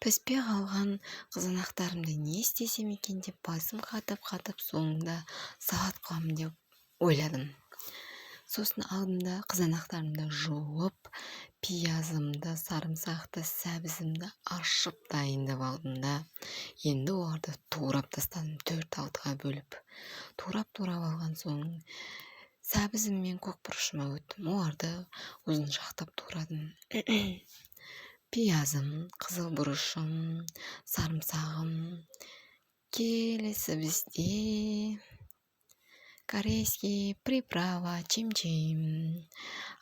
Піспей қалған қызанақтарымды не істесем екен деп басым қатып соңында салат қыламын деп ойладым. Сосын алдым да қызанақтарымды жуып, пиязымды, сарымсақты, сәбізімді ашып дайындап алдым да, енді оларды турап тастадым 4-6-ға бөліп. Турап алған соң сәбізім мен көкбұрышыма өттім. Оларды ұзыншақтап турадым. Пиязым, қызыл бұрышым, сарымсағым. Келесі бізде корейский приправа, чим-чим.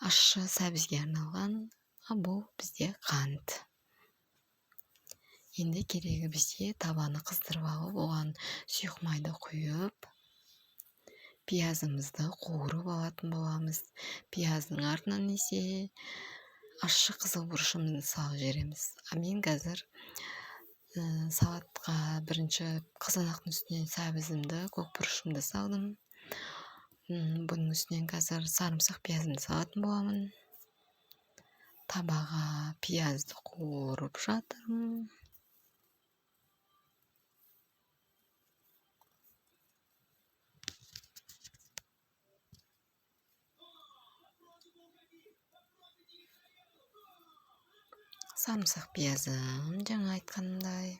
Ащы сәбізге арналған, бұл бізде қант. Енді керегі бізде табаны қыздырып алып, оған сұйық майды құйып, пиязымызды қуырып алатын боламыз. Пияздың артынан есе ащы қызыл бұрышымызды салып жібереміз. Мен қазір салатқа бірінші қызанақтың үстінен сәбізімді, көкбұрышымды салдым. Бұның үстінен қазір сарымсақ пиязымды салатын боламын. Табаға пиязды қуырып жатырмын. Сарымсақ пиязым жаңа айтқандай.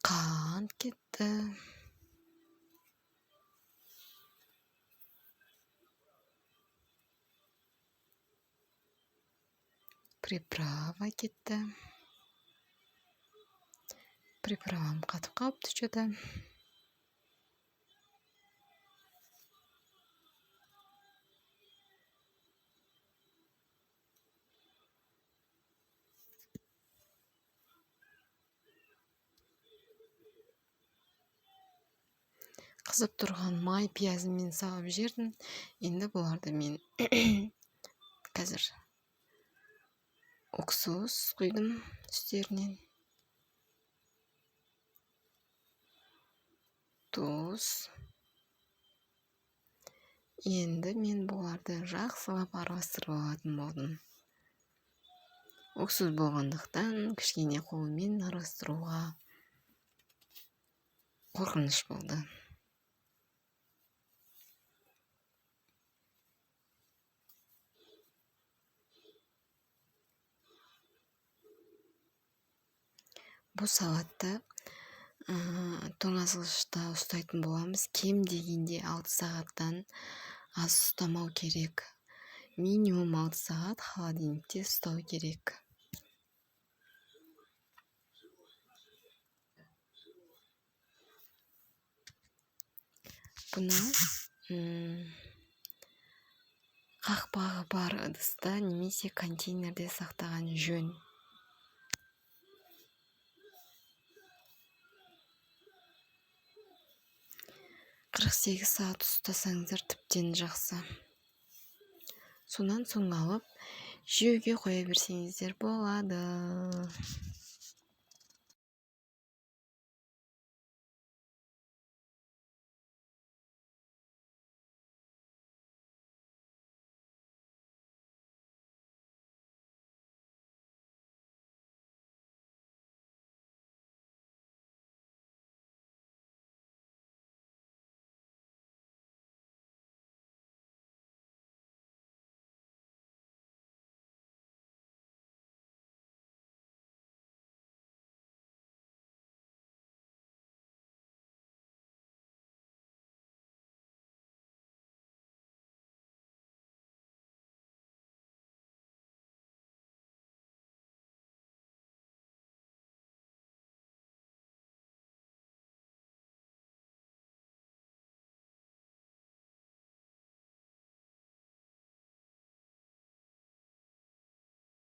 Қант кетті. Приправа кетті. Приправам қатып қалыпты что-то. Қызып тұрған май пиязымен салып жердім. Енді бұларды мен қазір уксус құйдым үстерінен. Тұз. Енді мен бұларды жақсылап араластырып алатын болдым. Уксус болғандықтан кішкене қолмен араластыруға қорқыныш болды. Бұл салатты тоңазғышта ұстайтын боламыз. Кем дегенде 6 сағаттан аз ұстамау керек. Минимум 6 сағат холодильникте ұстау керек. Бұны қақпағы бар ыдыста немесе контейнерде сақтаған жөн. Қырық 48 сағат ұстасаңыздар тіптен жақсы. Сонан соң алып жеуге қоя берсеңіздер болады.